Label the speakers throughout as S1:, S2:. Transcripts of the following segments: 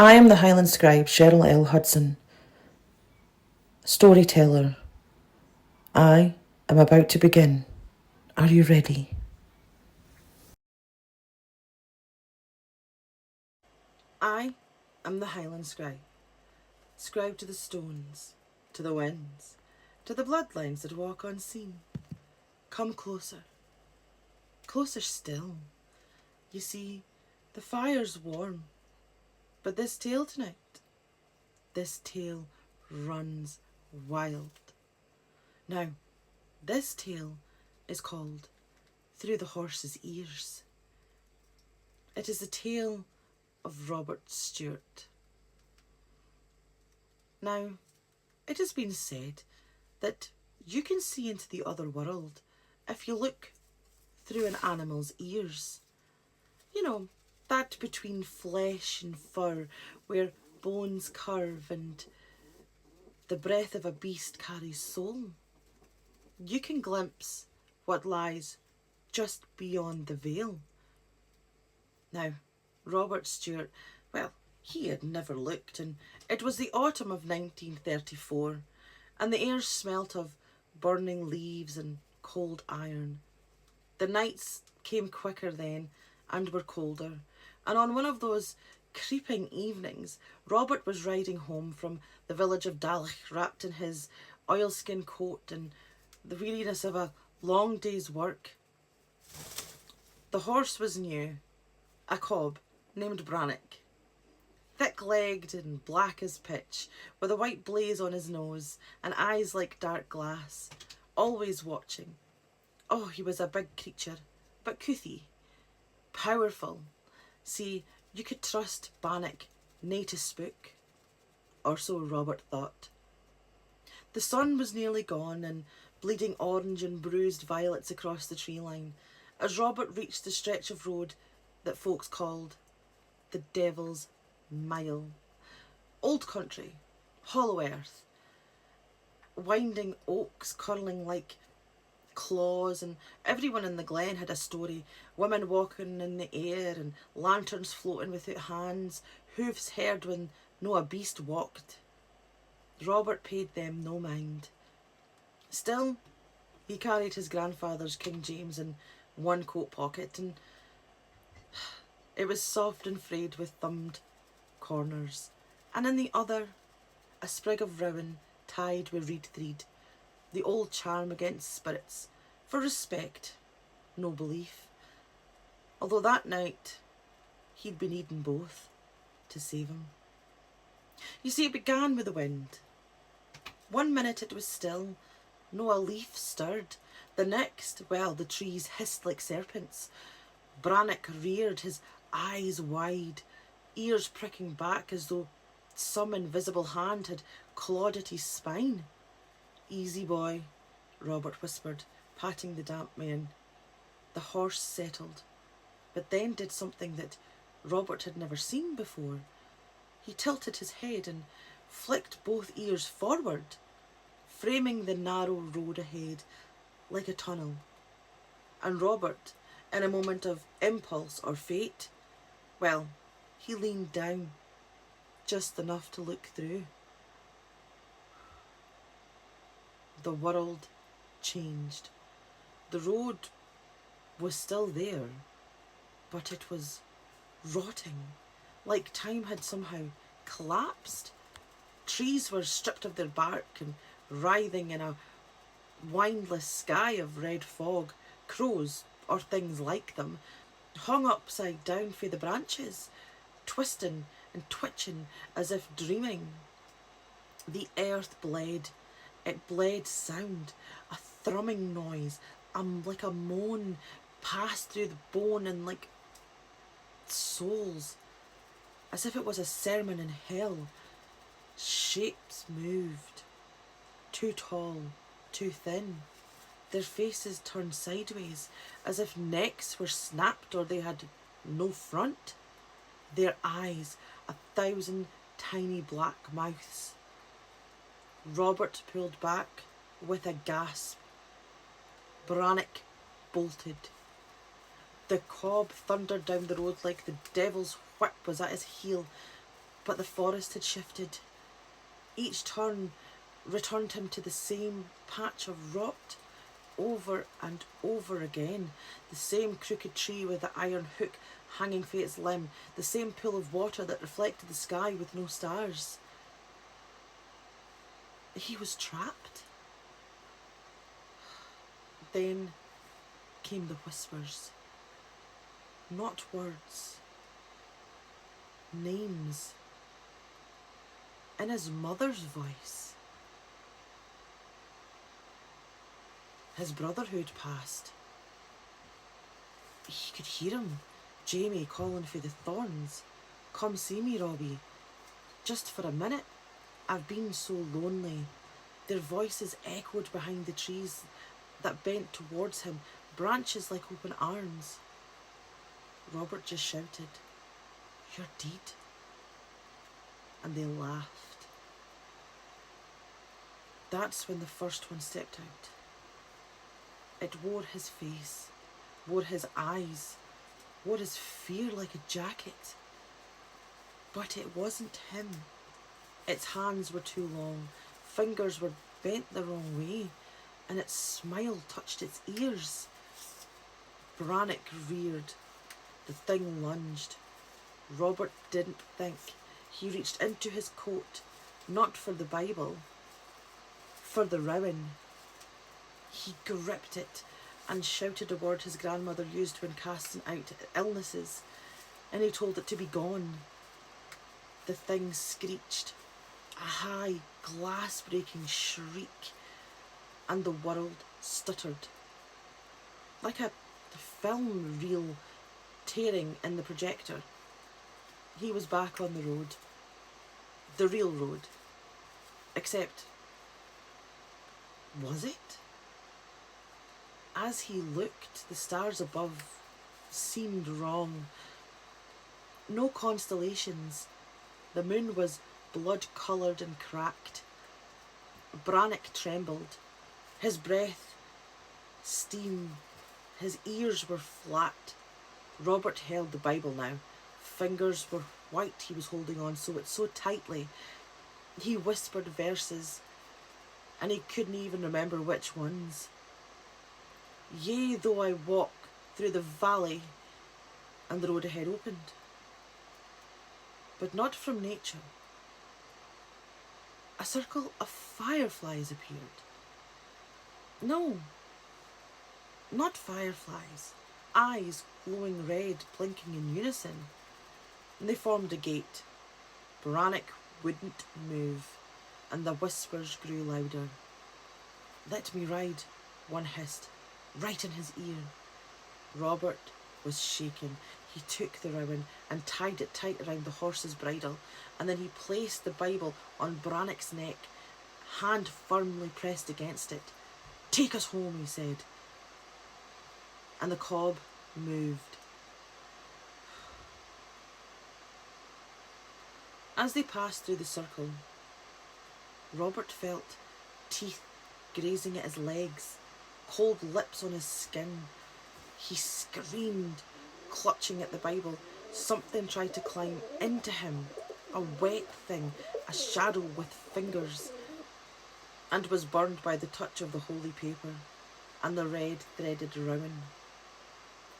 S1: I am the Highland scribe Cheryl L. Hudson, storyteller. I am about to begin. Are you ready? I am the Highland scribe, scribe to the stones, to the winds, to the bloodlines that walk unseen. Come closer, closer still. You see, the fire's warm, but this tale tonight, this tale runs wild. Now, this tale is called Through the Horse's Ears. It is the tale of Robert Stewart. Now, it has been said that you can see into the other world if you look through an animal's ears. You know, that between flesh and fur, where bones curve and the breath of a beast carries soul. You can glimpse what lies just beyond the veil. Now, Robert Stewart, well, he had never looked, and it was the autumn of 1934, and the air smelt of burning leaves and cold iron. The nights came quicker then and were colder, and on one of those creeping evenings, Robert was riding home from the village of Dalach, wrapped in his oilskin coat and the weariness of a long day's work. The horse was new, a cob named Brannock, thick-legged and black as pitch, with a white blaze on his nose and eyes like dark glass, always watching. Oh, he was a big creature, but couthy, powerful. See, you could trust Bannock nae to spook, or so Robert thought. The sun was nearly gone, and bleeding orange and bruised violets across the tree line, as Robert reached the stretch of road that folks called the Devil's Mile. Old country, hollow earth, winding oaks curling like claws, and everyone in the glen had a story. Women walking in the air and lanterns floating without hands, hoofs heard when no a beast walked. Robert paid them no mind. Still, he carried his grandfather's King James in one coat pocket, and it was soft and frayed with thumbed corners, and in the other a sprig of rowan tied with reed thread, the old charm against spirits, for respect, no belief. Although that night he'd been needing both to save him. You see, it began with the wind. One minute it was still, no a leaf stirred. The next, well, the trees hissed like serpents. Brannock reared, his eyes wide, ears pricking back as though some invisible hand had clawed at his spine. Easy, boy, Robert whispered, patting the damp mane. The horse settled, but then did something that Robert had never seen before. He tilted his head and flicked both ears forward, framing the narrow road ahead like a tunnel. And Robert, in a moment of impulse or fate, well, he leaned down, just enough to look through. The world changed. The road was still there, but it was rotting, like time had somehow collapsed. Trees were stripped of their bark and writhing in a windless sky of red fog. Crows, or things like them, hung upside down for the branches, twisting and twitching as if dreaming. The earth bled. It bled sound, a thrumming noise, like a moan passed through the bone, and like souls, as if it was a sermon in hell. Shapes moved, too tall, too thin. Their faces turned sideways, as if necks were snapped or they had no front. Their eyes, 1,000 tiny black mouths. Robert pulled back with a gasp. Brannock bolted. The cob thundered down the road like the devil's whip was at his heel. But the forest had shifted. Each turn returned him to the same patch of rot over and over again. The same crooked tree with the iron hook hanging from its limb. The same pool of water that reflected the sky with no stars. He was trapped. Then came the whispers. Not words. Names. In his mother's voice. His brotherhood passed. He could hear him, Jamie, calling for the thorns. Come see me, Robbie. Just for a minute. I've been so lonely. Their voices echoed behind the trees that bent towards him, branches like open arms. Robert just shouted, "You're dead." And they laughed. That's when the first one stepped out. It wore his face, wore his eyes, wore his fear like a jacket. But it wasn't him. Its hands were too long, fingers were bent the wrong way, and its smile touched its ears. Brannock reared. The thing lunged. Robert didn't think. He reached into his coat, not for the Bible, for the rowan. He gripped it and shouted a word his grandmother used when casting out illnesses, and he told it to be gone. The thing screeched, a high, glass-breaking shriek, and the world stuttered. Like a film reel tearing in the projector. He was back on the road. The real road. Except, was it? As he looked, the stars above seemed wrong. No constellations. The moon was blood-coloured and cracked. Brannock trembled. His breath steam. His ears were flat. Robert held the Bible now. Fingers were white he was holding on so tightly. He whispered verses, and he couldn't even remember which ones. Yea, though I walk through the valley, and the road ahead opened. But not from nature. A circle of fireflies appeared. No, not fireflies. Eyes glowing red, blinking in unison. And they formed a gate. Brannock wouldn't move, and the whispers grew louder. "Let me ride," one hissed, right in his ear. Robert was shaken. He took the rowan and tied it tight around the horse's bridle, and then he placed the Bible on Brannock's neck, hand firmly pressed against it. "Take us home," he said. And the cob moved. As they passed through the circle, Robert felt teeth grazing at his legs, cold lips on his skin. He screamed, clutching at the Bible. Something tried to climb into him, a wet thing, a shadow with fingers, and was burned by the touch of the holy paper and the red threaded rowan.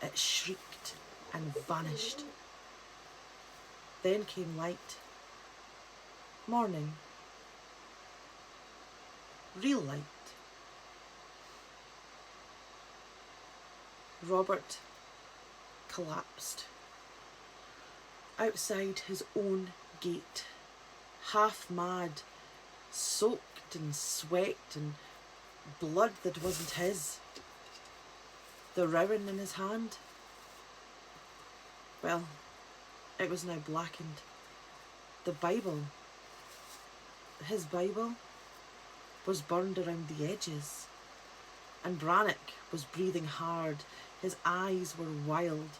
S1: It shrieked and vanished. Then came light. Morning. Real light. Robert collapsed outside his own gate, half mad, soaked in sweat and blood that wasn't his. The rowan in his hand, well, it was now blackened. The Bible, his Bible, was burned around the edges, and Brannock was breathing hard. His eyes were wild,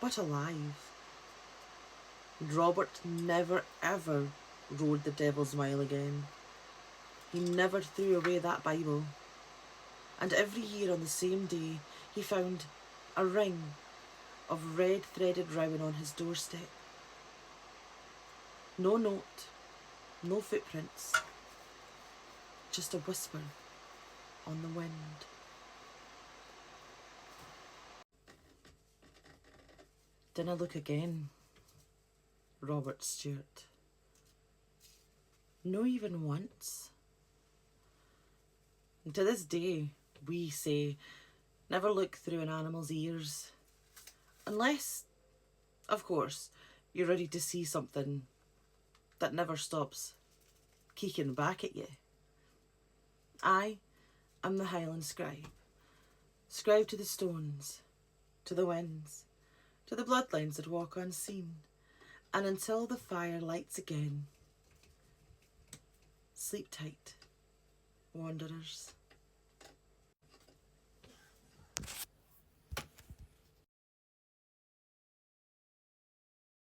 S1: but alive. And Robert never ever rode the devil's mile again. He never threw away that Bible. And every year on the same day, he found a ring of red threaded rowan on his doorstep. No note, no footprints, just a whisper on the wind. Dinna look again, Robert Stewart. No even once. And to this day, we say, never look through an animal's ears. Unless, of course, you're ready to see something that never stops keeking back at you. I am the Highland Scribe. Scribe to the stones, to the winds, to the bloodlines that walk unseen, and until the fire lights again, sleep tight, wanderers.